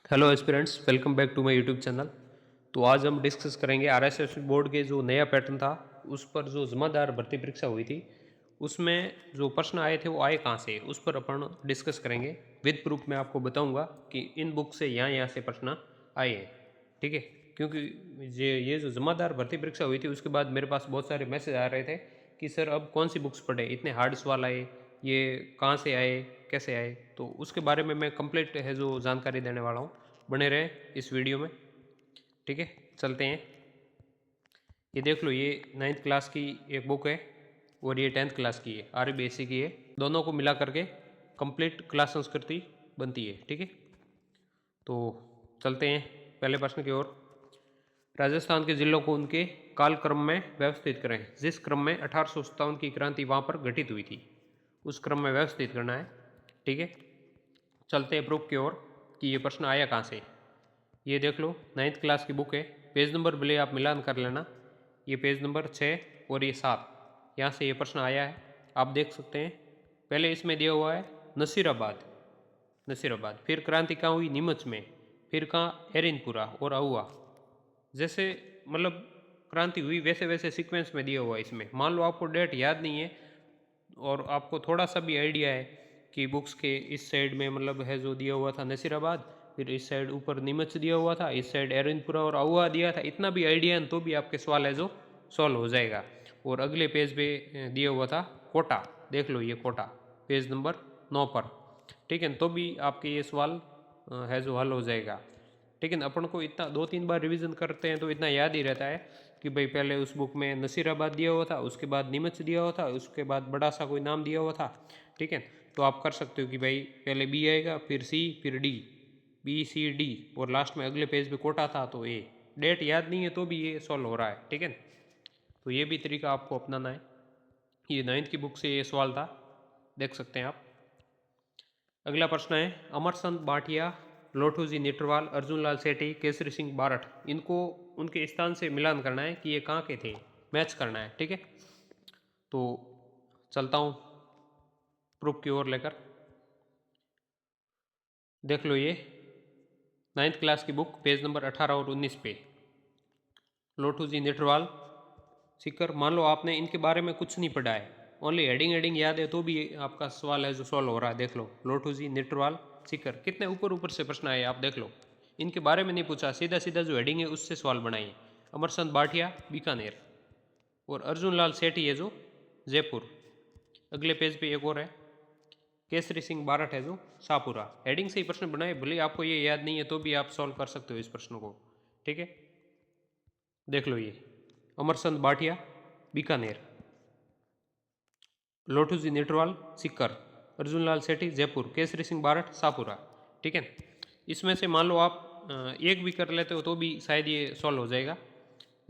Hello aspirants, welcome back to my YouTube channel. तो आज हम डिस्कस करेंगे आरएसएस बोर्ड के जो नया पैटर्न था उस पर जो जमादार भर्ती परीक्षा हुई थी उसमें जो प्रश्न आए थे वो आए कहाँ से, उस पर अपन डिस्कस करेंगे। विद प्रूफ मैं आपको बताऊंगा कि इन बुक से यहाँ से प्रश्न आए हैं, ठीक है। क्योंकि ये जो जमादार भर्ती परीक्षा हुई थी उसके बाद मेरे पास बहुत सारे मैसेज आ रहे थे कि सर अब कौन सी बुक्स पढ़े, इतने हार्ड सवाल आए, ये कहाँ से आए, कैसे आए। तो उसके बारे में मैं कंप्लीट है जो जानकारी देने वाला हूँ। बने रहें इस वीडियो में, ठीक है। चलते हैं। ये देख लो, ये 9th क्लास की एक बुक है और ये 10th क्लास की है, आरबीएसई की है। दोनों को मिला करके कंप्लीट क्लास संस्कृति बनती है, ठीक है। तो चलते हैं पहले प्रश्न की ओर। राजस्थान के जिलों को उनके कालक्रम में व्यवस्थित करें। जिस क्रम में 1857 की क्रांति वहाँ पर घटित हुई थी उस क्रम में व्यवस्थित करना है, ठीक है। चलते हैं प्रूफ की ओर कि ये प्रश्न आया कहाँ से। ये देख लो, 9th क्लास की बुक है। पेज नंबर भले आप मिलान कर लेना, ये पेज नंबर 6 और ये 7, यहाँ से ये प्रश्न आया है, आप देख सकते हैं। पहले इसमें दिया हुआ है नसीराबाद, नसीराबाद, फिर क्रांति कहाँ हुई, नीमच में, फिर कहाँ, एरिनपुरा और अहुआ। जैसे मतलब क्रांति हुई वैसे वैसे सीक्वेंस में दिया हुआ है इसमें। मान लो आपको डेट याद नहीं है और आपको थोड़ा सा भी आइडिया है कि बुक्स के इस साइड में मतलब है जो दिया हुआ था नसीराबाद, फिर इस साइड ऊपर नीमच दिया हुआ था, इस साइड एरनपुरा और अहुआ दिया था, इतना भी आइडिया है तो भी आपके सवाल है जो सॉल्व हो जाएगा। और अगले पेज पे दिया हुआ था कोटा, देख लो ये कोटा पेज नंबर 9 पर, ठीक है। तो भी आपके ये सवाल है जो हल हो जाएगा। लेकिन अपन को इतना 2-3 बार रिवीजन करते हैं तो इतना याद ही रहता है कि भाई पहले उस बुक में नसीराबाद दिया हुआ था, उसके बाद नीमच दिया हुआ था, उसके बाद बड़ा सा कोई नाम दिया हुआ था, ठीक है। तो आप कर सकते हो कि भाई पहले बी आएगा, फिर सी, फिर डी, बी सी डी, और लास्ट में अगले पेज पे कोटा था तो ए। डेट याद नहीं है तो भी ये सॉल्व हो रहा है, ठीक है। तो ये भी तरीका आपको अपनाना है। ये 9th की बुक से ये सवाल था, देख सकते हैं आप। अगला प्रश्न है, अमरचंद भाटिया, लोठू जी निटरवाल, अर्जुन लाल सेठी, केसरी सिंह बारठ, इनको उनके स्थान से मिलान करना है कि ये कहाँ के थे, मैच करना है, ठीक है। तो चलता हूँ प्रूफ की ओर लेकर। देख लो, ये 9th क्लास की बुक पेज नंबर 18 और 19 पे, लोठू जी निटरवाल, सीकर। मान लो आपने इनके बारे में कुछ नहीं पढ़ा है, ओनली हेडिंग हेडिंग याद है तो भी आपका सवाल है जो सॉल्व हो रहा है। देख लो, लोठू जी निटरवाल सीकर, कितने ऊपर ऊपर से प्रश्न आए आप देख लो। इनके बारे में नहीं पूछा, सीधा सीधा जो हेडिंग है उससे सवाल बनाइए। अमरचंद भाटिया बीकानेर और अर्जुन लाल सेठी है जो जयपुर। अगले पेज पे एक और है, केसरी सिंह बारठ है जो शाहपुरा। हेडिंग से ही प्रश्न बनाए, भले आपको ये याद नहीं है तो भी आप सॉल्व कर सकते हो इस प्रश्न को, ठीक है। देख लो, ये अमरचंद भाटिया बीकानेर, लोठू जी निटरवाल सीकर, अर्जुन लाल सेठी जयपुर, केसरी सिंह बारठ शाहपुरा, ठीक है। इसमें से मान लो आप एक भी कर लेते हो तो भी शायद ये सॉल्व हो जाएगा।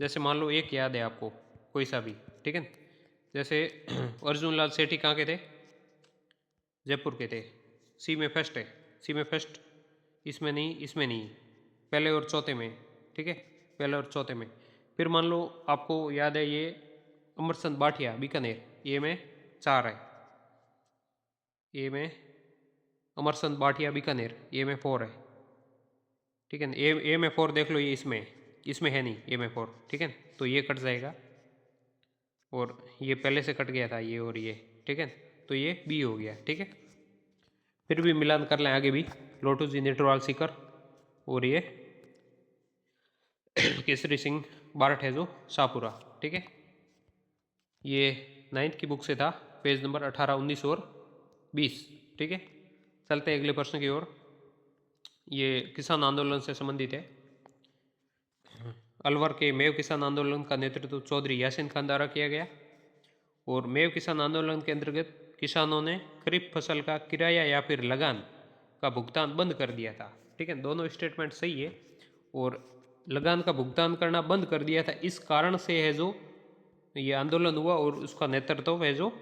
जैसे मान लो एक याद है आपको कोई सा भी, ठीक है। जैसे अर्जुन लाल सेठी कहाँ के थे, जयपुर के थे। सी में फर्स्ट है, सी में फर्स्ट, इसमें नहीं, इसमें नहीं, पहले और चौथे में, ठीक है, पहले और चौथे में। फिर मान लो आपको याद है ये अमरचंद भाटिया बीकानेर, ये में 4 है, ये में अमरचंद भाटिया बीकानेर, ये में 4 है, ठीक है ना। ए में 4 देख लो, ये इसमें है नहीं ए में 4, ठीक है। तो ये कट जाएगा और ये पहले से कट गया था ये और ये, ठीक है। तो ये बी हो गया, ठीक है। फिर भी मिलान कर लें आगे भी, लोटू जी नेटरवाल सीकर और ये केसरी सिंह बारठ है जो शाहपुरा, ठीक है। ये 9th की बुक से था, पेज नंबर 18, 19 और 20, ठीक है। चलते हैं अगले प्रश्न की ओर। ये किसान आंदोलन से संबंधित है। अलवर के मेव किसान आंदोलन का नेतृत्व चौधरी यासीन खान द्वारा किया गया और मेव किसान आंदोलन के अंतर्गत किसानों ने खरीफ फसल का किराया या फिर लगान का भुगतान बंद कर दिया था, ठीक है। दोनों स्टेटमेंट सही है। और लगान का भुगतान करना बंद कर दिया था, इस कारण से है जो ये आंदोलन हुआ और उसका नेतृत्व है जो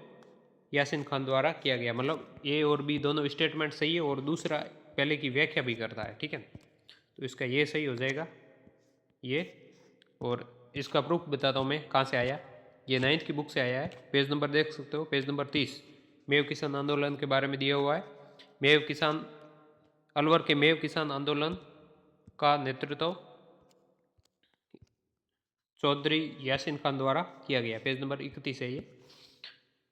यासीन खान द्वारा किया गया। मतलब ए और बी दोनों स्टेटमेंट सही है और दूसरा पहले की व्याख्या भी करता है, ठीक है। तो इसका ये सही हो जाएगा ये। और इसका प्रूफ बताता हूँ मैं कहाँ से आया। ये 9th की बुक से आया है, पेज नंबर देख सकते हो, पेज नंबर 30, मेव किसान आंदोलन के बारे में दिया हुआ है। मेव किसान, अलवर के मेव किसान आंदोलन का नेतृत्व चौधरी यासीन खान द्वारा किया गया। पेज नंबर 31 है ये।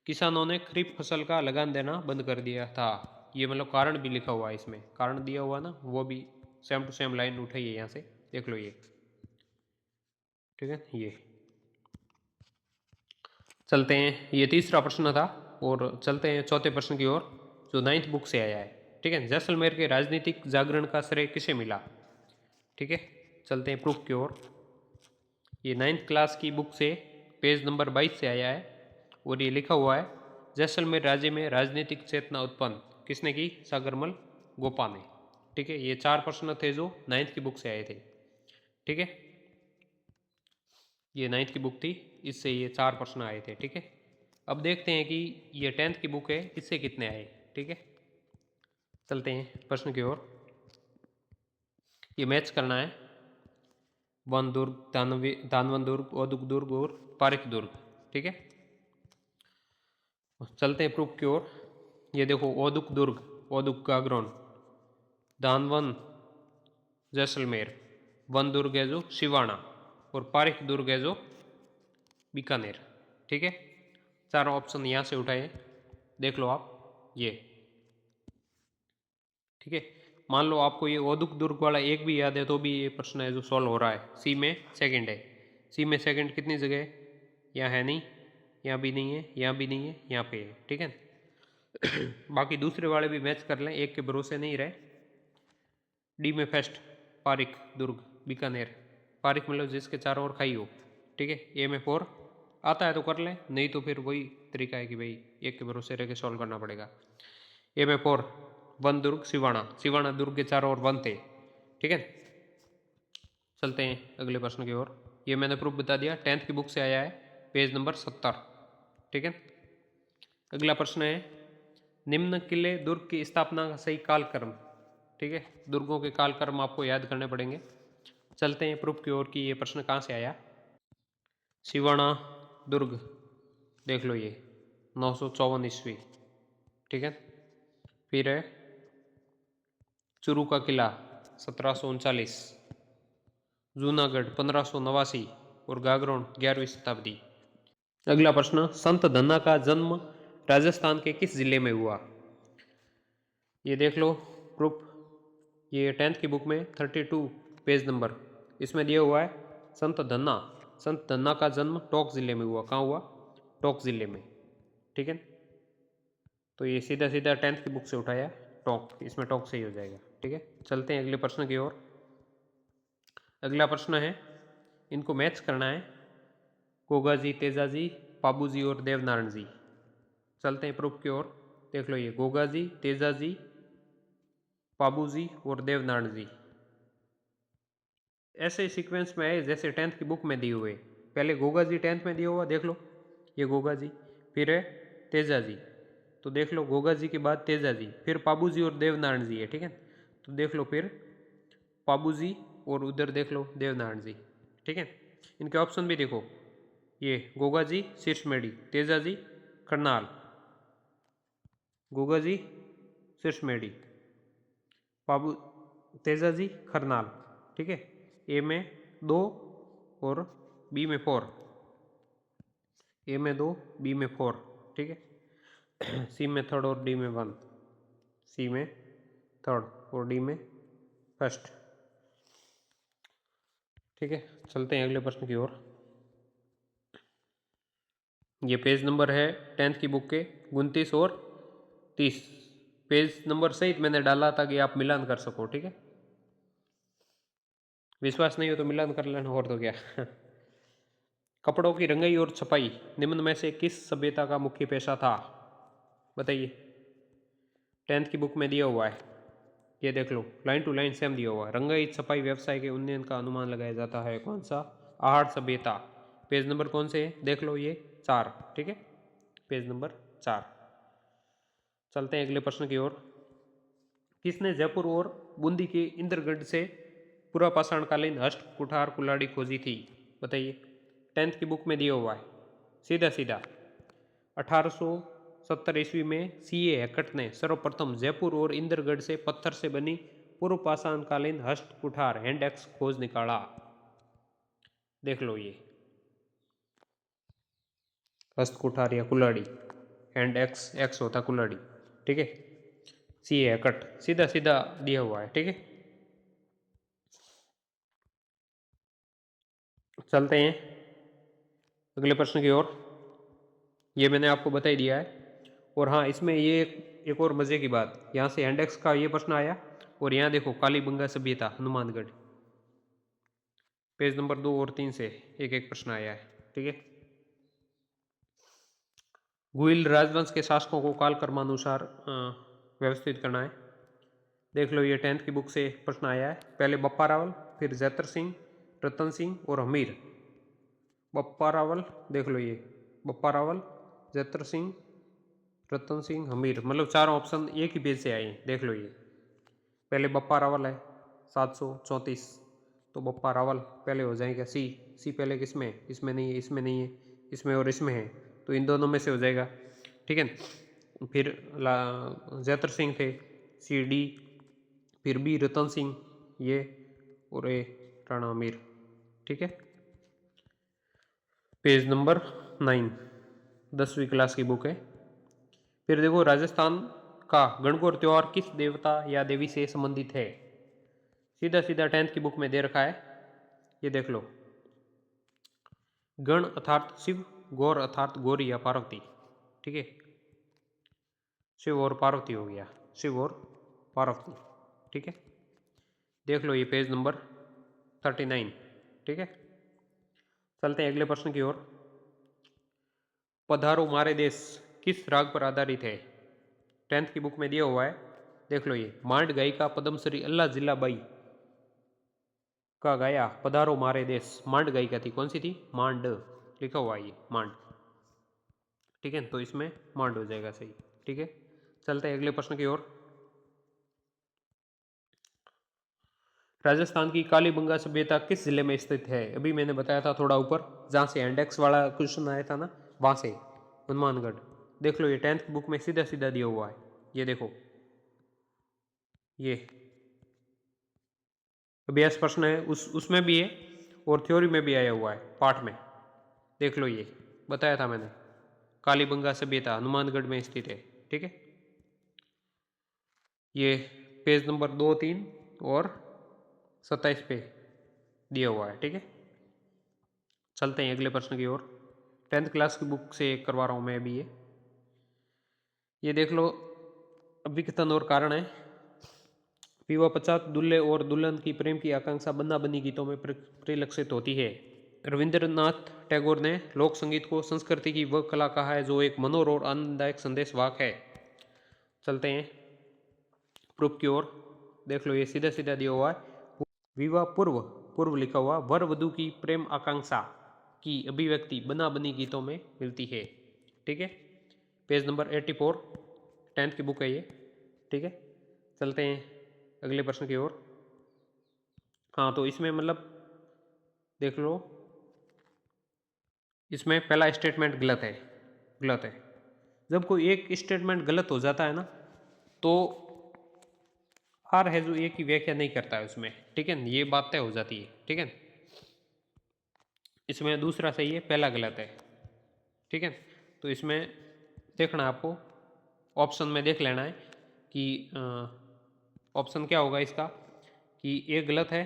किसानों ने खरीफ फसल का लगान देना बंद कर दिया था। ये मतलब कारण भी लिखा हुआ है इसमें, कारण दिया हुआ ना, वो भी सेम टू सेम लाइन उठाई है यहाँ से, देख लो ये, ठीक है। ये चलते हैं, ये तीसरा प्रश्न था और चलते हैं चौथे प्रश्न की ओर जो 9th बुक से आया है, ठीक है। जैसलमेर के राजनीतिक जागरण का श्रेय किसे मिला, ठीक है। चलते हैं प्रूफ की ओर। ये 9th क्लास की बुक से पेज नंबर 22 से आया है और ये लिखा हुआ है जैसलमेर राज्य में राजनीतिक चेतना उत्पन्न किसने की, सागरमल गोपा ने, ठीक है। ये 4 प्रश्न थे जो 9th की बुक से आए थे, ठीक है। ये 9th की बुक थी, इससे ये 4 प्रश्न आए थे, ठीक है। अब देखते हैं कि ये 10th की बुक है, इससे कितने आए, ठीक है। चलते हैं प्रश्न की ओर। ये मैच करना है वन दुर्ग, दानवन दुर्ग, ओदुक दुर्ग और पारिक दुर्ग, ठीक है। चलते हैं प्रूफ की ओर। ये देखो ओदुक दुर्ग, ओदुक गागरोन, दानवन जैसलमेर, वन दुर्ग है जो सिवाना और पारिक दुर्ग है जो बीकानेर, ठीक है। चारों ऑप्शन यहाँ से उठाए, देख लो आप ये, ठीक है। मान लो आपको ये ओदुक दुर्ग वाला एक भी याद है तो भी ये प्रश्न है जो सॉल्व हो रहा है। सी में सेकंड है, सी में सेकंड कितनी जगह है, यहाँ है नहीं, यहाँ भी नहीं है, यहाँ भी नहीं है, यहाँ पे है, ठीक है। बाकी दूसरे वाले भी मैच कर लें, एक के भरोसे नहीं रहे। डी में फर्स्ट पारिक दुर्ग बीकानेर, पारिक मतलब जिसके चारों ओर खाई हो, ठीक है। ए में 4 आता है तो कर लें, नहीं तो फिर वही तरीका है कि भाई एक के भरोसे रह के सॉल्व करना पड़ेगा। ए में 4 वन दुर्ग सिवाना, सिवाना दुर्ग के चारों ओर वन थे, ठीक है। चलते हैं अगले प्रश्न की ओर। ये मैंने प्रूफ बता दिया, 10th की बुक से आया है, पेज नंबर 70, ठीक है। अगला प्रश्न है निम्न किले दुर्ग की स्थापना का सही कालक्रम, ठीक है। दुर्गों के कालक्रम आपको याद करने पड़ेंगे। चलते हैं प्रूफ की ओर कि ये प्रश्न कहाँ से आया। सिवाना दुर्ग देख लो ये 954 ईस्वी, ठीक है। फिर है चुरू का किला 1739, जूनागढ़ 1589 और गागरोन 11वीं शताब्दी। अगला प्रश्न संत धन्ना का जन्म राजस्थान के किस जिले में हुआ, ये देख लो प्रूफ। ये 10th की बुक में 32 पेज नंबर, इसमें दिया हुआ है संत धन्ना का जन्म टोंक जिले में हुआ। कहाँ हुआ, टोंक जिले में, ठीक है। तो ये सीधा सीधा 10th की बुक से उठाया टोंक, इसमें टोंक सही हो जाएगा, ठीक है। चलते हैं अगले प्रश्न की ओर। अगला प्रश्न है, इनको मैच करना है, गोगा जी, तेजा जी, पाबू जी और देवनारायण जी। चलते हैं प्रूफ की ओर, देख लो ये गोगा जी, तेजा जी, पाबू जी और देवनारायण जी ऐसे सीक्वेंस में है जैसे 10th की बुक में दिए हुए। पहले गोगा जी 10th में दिया हुआ, देख लो ये गोगा जी, फिर है तेजा जी, तो देख लो गोगा जी के बाद तेजा जी, फिर पाबू जी और देवनारायण जी है, ठीक है। तो देख लो फिर पाबू जी और उधर देख लो देवनारायण जी, ठीक है। इनके ऑप्शन भी देखो, ये गोगा जी शीर्षमेढ़ी, तेजा जी करनाल, गोगा जी शीर्षमेढ़ी, पाबू तेजा जी खरनाल, ठीक है। ए में 2 और बी में 4, ए में 2 बी में 4, ठीक है। सी में 3rd और डी में 1, सी में 3rd और डी में 1st, ठीक है। चलते हैं अगले प्रश्न की ओर। ये पेज नंबर है 10th की बुक के 29 और 30, पेज नंबर सहित मैंने डाला ताकि आप मिलान कर सको, ठीक है। विश्वास नहीं हो तो मिलान कर लेना, और तो क्या। कपड़ों की रंगाई और छपाई निम्न में से किस सभ्यता का मुख्य पेशा था, बताइए। 10th की बुक में दिया हुआ है, ये देख लो लाइन टू लाइन सेम दिया हुआ है। रंगाई छपाई व्यवसाय के उन्नयन का अनुमान लगाया जाता है, कौन सा, आहट सभ्यता। पेज नंबर कौन से है, देख लो ये 4, ठीक है, पेज नंबर 4। चलते हैं अगले प्रश्न की ओर। किसने जयपुर और बूंदी के इंद्रगढ़ से पुरापाषाणकालीन हस्त कुठार कुल्हाड़ी खोजी थी, बताइए। 10th की बुक में दिया हुआ है, सीधा सीधा 1870 ईस्वी में C.A. हैकट ने सर्वप्रथम जयपुर और इंद्रगढ़ से पत्थर से बनी पूर्व पाषाणकालीन हस्त कुठार हैंड एक्स खोज निकाला। देख लो ये हस्त कुठार या कुल्हाड़ी, हैंड एक्स, एक्स होता कुल्हाड़ी, ठीक है। सी है कट, सीधा सीधा दिया हुआ है, ठीक है। चलते हैं अगले प्रश्न की ओर। ये मैंने आपको बता ही दिया है। और हाँ, इसमें ये एक और मजे की बात, यहाँ से हैंड एक्स का ये प्रश्न आया और यहाँ देखो कालीबंगा सभ्यता हनुमानगढ़, पेज नंबर 2 और 3 से एक एक प्रश्न आया है, ठीक है। गुइल राजवंश के शासकों को काल कर्मानुसार व्यवस्थित करना है। देख लो ये 10th की बुक से प्रश्न आया है। पहले बप्पा रावल, फिर जैतर सिंह, रतन सिंह और हमीर। बप्पा रावल, देख लो ये बप्पा रावल, जैतर सिंह, रतन सिंह, हमीर, मतलब चारों ऑप्शन एक ही पेज से आए हैं। देख लो ये पहले बप्पा रावल है 734, तो बप्पा रावल पहले हो जाएगा सी। सी पहले किसमें, इसमें नहीं है, इसमें नहीं है, इसमें और इसमें है, तो इन दोनों में से हो जाएगा, ठीक है। फिर जैतर सिंह थे सी डी, फिर बी रतन सिंह ये, और ए राणा अमीर, ठीक है। पेज नंबर 9, 10वीं क्लास की बुक है। फिर देखो राजस्थान का गणगौर त्योहार किस देवता या देवी से संबंधित है। सीधा सीधा 10th की बुक में दे रखा है, ये देख लो। गण अर्थात शिव, गौर अर्थात गौरी या पार्वती, ठीक है। शिव और पार्वती हो गया, शिव और पार्वती, ठीक है। देख लो ये पेज नंबर 39, ठीक है। चलते हैं अगले प्रश्न की ओर। पधारो मारे देश किस राग पर आधारित है। 10th की बुक में दिया हुआ है, देख लो ये मांड गायिका पद्मश्री अल्लाह जिल्लाबाई का गाया पधारो मारे देश। मांड गायिका थी, कौन सी थी, मांड लिखा हुआ है ये मांड, ठीक है। तो इसमें मांड हो जाएगा सही, ठीक है। चलते हैं अगले प्रश्न की ओर। राजस्थान की कालीबंगा सभ्यता किस जिले में स्थित है। अभी मैंने बताया था थोड़ा ऊपर, जहां से इंडेक्स वाला क्वेश्चन आया था ना, वहां से हनुमानगढ़। देख लो ये 10th बुक में सीधा सीधा दिया हुआ है, ये देखो ये अभ्यास प्रश्न है, उसमें भी है और थ्योरी में भी आया हुआ है पाठ में। देख लो ये बताया था मैंने, कालीबंगा सभ्यता हनुमानगढ़ में स्थित है, ठीक है। ये पेज नंबर 2, 3 और 27 पे दिया हुआ है, ठीक है। चलते हैं अगले प्रश्न की ओर। 10th क्लास की बुक से करवा रहा हूँ मैं अभी ये देख लो। अभिकथन और कारण है। विवाह पश्चात दूल्हे और दुल्हन की प्रेम की आकांक्षा बन्ना बन्नी गीतों में परिलक्षित होती है। रविंद्रनाथ टैगोर ने लोक संगीत को संस्कृति की वह कला कहा है जो एक मनोहर और आनंददायक संदेश वाक है। चलते हैं प्रूफ की ओर। देख लो ये सीधा सीधा दिया हुआ है। विवाह पूर्व, पूर्व लिखा हुआ, वर वधु की प्रेम आकांक्षा की अभिव्यक्ति बना बनी गीतों में मिलती है, ठीक है। पेज नंबर 84, 10th की बुक है ये, ठीक है। चलते हैं अगले प्रश्न की ओर। हाँ तो इसमें मतलब देख लो, इसमें पहला स्टेटमेंट गलत है, गलत है। जब कोई एक स्टेटमेंट गलत हो जाता है ना, तो आर है जो एक की व्याख्या नहीं करता है उसमें, ठीक है, ये बात तय हो जाती है, ठीक है। इसमें दूसरा सही है, पहला गलत है, ठीक है। तो इसमें देखना आपको, ऑप्शन में देख लेना है कि ऑप्शन क्या होगा इसका, कि ए गलत है,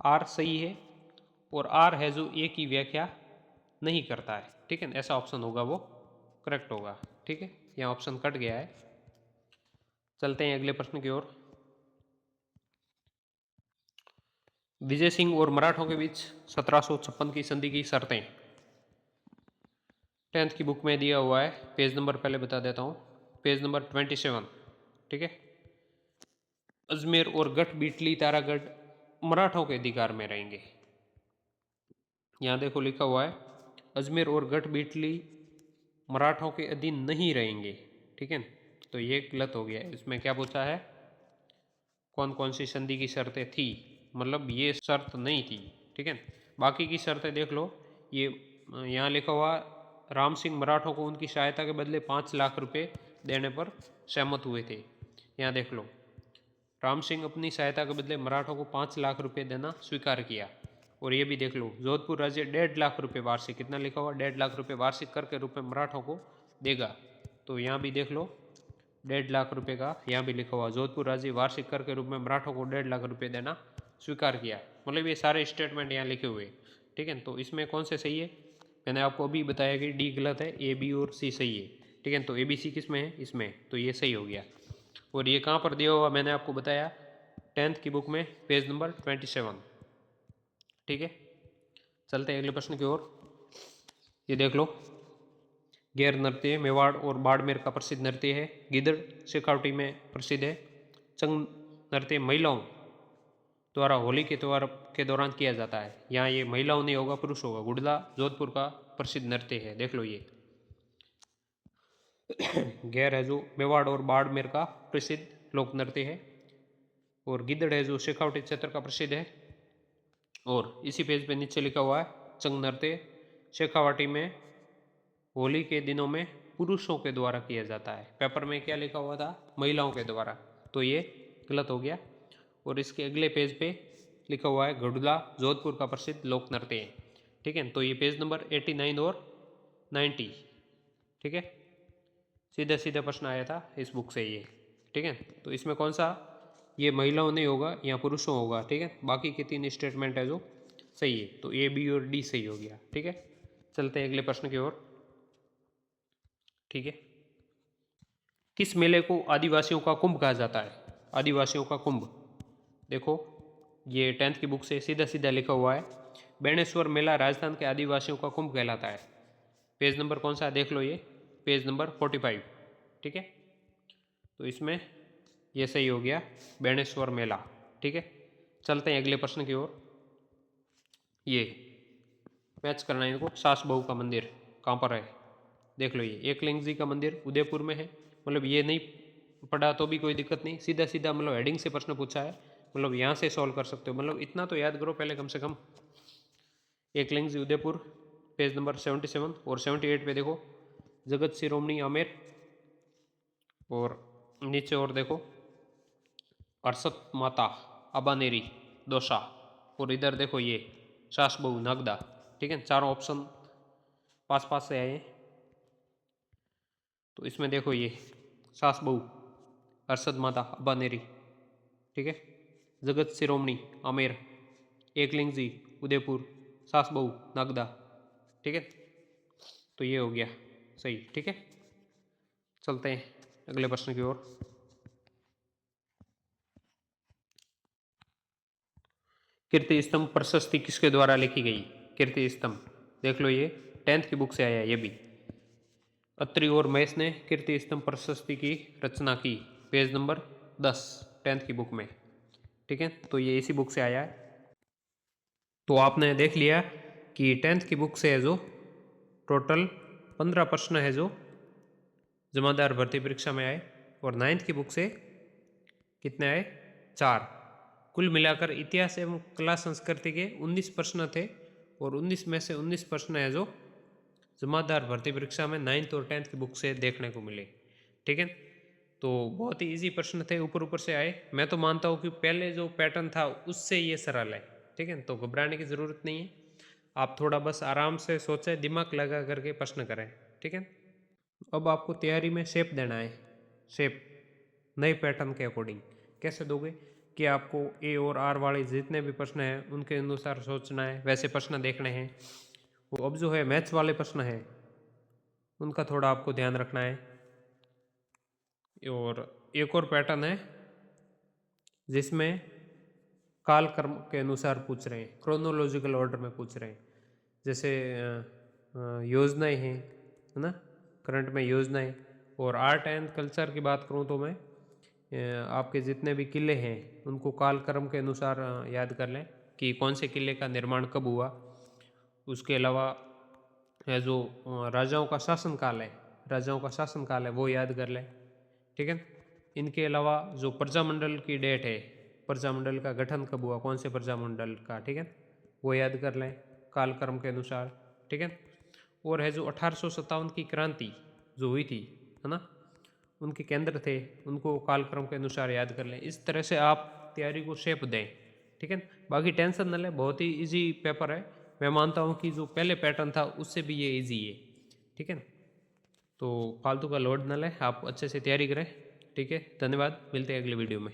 आर सही है, और आर है जो ए की व्याख्या नहीं करता है, ठीक है। ऐसा ऑप्शन होगा वो करेक्ट होगा, ठीक है। यहाँ ऑप्शन कट गया है। चलते हैं अगले प्रश्न की ओर। विजय सिंह और मराठों के बीच 1756 की संधि की शर्तें 10th की बुक में दिया हुआ है। पेज नंबर पहले बता देता हूँ, पेज नंबर 27, ठीक है। अजमेर और गढ़ बीटली तारागढ़ मराठों के अधिकार में रहेंगे। यहाँ देखो लिखा हुआ है अजमेर और गढ़ बीटली मराठों के अधीन नहीं रहेंगे, ठीक है। तो ये गलत हो गया। इसमें क्या पूछा है, कौन कौन सी संधि की शर्तें थी, मतलब ये शर्त नहीं थी, ठीक है। बाकी की शर्तें देख लो, ये यहाँ लिखा हुआ राम सिंह मराठों को उनकी सहायता के बदले 5 लाख रुपए देने पर सहमत हुए थे। यहाँ देख लो राम सिंह अपनी सहायता के बदले मराठों को 5 लाख रुपए देना स्वीकार किया। और ये भी देख लो, जोधपुर राज्य 1.5 लाख रुपए वार्षिक, कितना लिखा हुआ, 1.5 लाख रुपए वार्षिक कर के रूप में मराठों को देगा। तो यहाँ भी देख लो 1.5 लाख रुपए का यहाँ भी लिखा हुआ, जोधपुर राज्य वार्षिक कर के रूप में मराठों को 1.5 लाख रुपए देना स्वीकार किया। मतलब ये सारे स्टेटमेंट यहाँ लिखे हुए, ठीक है। तो इसमें कौन से सही है, मैंने आपको अभी बताया कि डी गलत है, ए बी और सी सही है, ठीक है। तो ए बी सी किस में है, इसमें, तो ये सही हो गया। और ये कहाँ पर दिया हुआ मैंने आपको बताया, 10th की बुक में पेज नंबर 27, ठीक है। चलते हैं अगले प्रश्न की ओर। ये देख लो, गैर नृत्य मेवाड़ और बाड़मेर का प्रसिद्ध नृत्य है, गिदड़ शेखावटी में प्रसिद्ध है, चंग नृत्य महिलाओं द्वारा होली के त्यौहार के दौरान किया जाता है। यहाँ ये महिलाओं नहीं होगा, पुरुष होगा। गुड़ला जोधपुर का प्रसिद्ध नृत्य है, देख लो ये। गैर है जो मेवाड़ और बाड़मेर का प्रसिद्ध लोक नृत्य है, और गिदड़ है जो शेखावटी क्षेत्र का प्रसिद्ध है। और इसी पेज पे नीचे लिखा हुआ है, चंग नृत्य शेखावाटी में होली के दिनों में पुरुषों के द्वारा किया जाता है। पेपर में क्या लिखा हुआ था, महिलाओं के द्वारा, तो ये गलत हो गया। और इसके अगले पेज पे लिखा हुआ है, गढ़ुला जोधपुर का प्रसिद्ध लोक नृत्य है, ठीक है। तो ये पेज नंबर 89 और 90, ठीक है। सीधा सीधा प्रश्न आया था इस बुक से ये, ठीक है। तो इसमें कौन सा, ये महिलाओं नहीं होगा, यहाँ पुरुषों होगा, ठीक है। बाकी के 3 स्टेटमेंट है जो सही है, तो ए बी और डी सही हो गया, ठीक है। चलते हैं अगले प्रश्न की ओर, ठीक है। किस मेले को आदिवासियों का कुंभ कहा जाता है, आदिवासियों का कुंभ, देखो ये 10th की बुक से सीधा सीधा लिखा हुआ है, बेणेश्वर मेला राजस्थान के आदिवासियों का कुंभ कहलाता है। पेज नंबर कौन सा, देख लो ये पेज नंबर 45, ठीक है। तो इसमें ये सही हो गया, बेणेश्वर मेला, ठीक है। चलते हैं अगले प्रश्न की ओर। ये मैच करना है इनको, सास बहू का मंदिर कहाँ पर है, देख लो ये एकलिंग जी का मंदिर उदयपुर में है। मतलब ये नहीं पढ़ा तो भी कोई दिक्कत नहीं, सीधा सीधा मतलब हेडिंग से प्रश्न पूछा है, मतलब यहाँ से सॉल्व कर सकते हो। मतलब इतना तो याद करो पहले कम से कम। एकलिंग जी उदयपुर, पेज नंबर 77 और 78 पे देखो, जगत शिरोमणि आमेर, और नीचे और देखो अरसत माता अबानेरी दोसा, और इधर देखो ये सास बहू नागदा, ठीक है। चारों ऑप्शन पास पास से आए हैं। तो इसमें देखो ये सास बहू अरसद माता अबानेरी, ठीक है। जगत शिरोमणि आमेर, एकलिंग जी उदयपुर, सास बहू नागदा, ठीक है। तो ये हो गया सही, ठीक है। चलते हैं अगले प्रश्न की ओर। कीर्ति स्तंभ प्रशस्ति किसके द्वारा लिखी गई, कीर्ति स्तंभ, देख लो ये 10th की बुक से आया ये भी। अत्रि और महेश ने कीर्ति स्तंभ प्रशस्ति की रचना की, पेज नंबर 10 10th की बुक में, ठीक है। तो ये इसी बुक से आया है। तो आपने देख लिया कि 10th की बुक से है जो टोटल 15 प्रश्न है जो जमादार भर्ती परीक्षा में आए, और 9th की बुक से कितने आए, 4। कुल मिलाकर इतिहास एवं कला संस्कृति के 19 प्रश्न थे, और 19 में से 19 प्रश्न है जो जमादार भर्ती परीक्षा में 9th और 10th की बुक से देखने को मिले, ठीक है। तो बहुत ही इजी प्रश्न थे, ऊपर ऊपर से आए। मैं तो मानता हूँ कि पहले जो पैटर्न था उससे ये सरल है, ठीक है। तो घबराने की ज़रूरत नहीं है, आप थोड़ा बस आराम से सोचें, दिमाग लगा करके प्रश्न करें, ठीक है। अब आपको तैयारी में शेप देना है, शेप नए पैटर्न के अकॉर्डिंग कैसे दोगे, कि आपको ए और आर वाले जितने भी प्रश्न हैं उनके अनुसार सोचना है, वैसे प्रश्न देखने हैं। वो अब जो है मैथ्स वाले प्रश्न हैं उनका थोड़ा आपको ध्यान रखना है। और एक और पैटर्न है जिसमें कालक्रम के अनुसार पूछ रहे हैं, क्रोनोलॉजिकल ऑर्डर में पूछ रहे हैं। जैसे योजनाएं हैं, है ना, करंट में योजनाएं। और आर्ट एंड कल्चर की बात करूं तो मैं आपके जितने भी किले हैं उनको कालक्रम के अनुसार याद कर लें कि कौन से किले का निर्माण कब हुआ। उसके अलावा है जो राजाओं का शासनकाल है, राजाओं का शासनकाल है वो याद कर लें, ठीक है। इनके अलावा जो प्रजामंडल की डेट है, प्रजामंडल का गठन कब हुआ, कौन से प्रजामंडल का, ठीक है, वो याद कर लें कालक्रम के अनुसार, ठीक है। और है जो 1857 की क्रांति जो हुई थी, है ना, उनके केंद्र थे उनको कालक्रम के अनुसार याद कर लें। इस तरह से आप तैयारी को शेप दें, ठीक है। बाकी टेंशन न लें, बहुत ही इजी पेपर है। मैं मानता हूँ कि जो पहले पैटर्न था उससे भी ये इजी है, ठीक है ना। तो फालतू का लोड न लें, आप अच्छे से तैयारी करें, ठीक है। धन्यवाद, मिलते हैं अगले वीडियो में।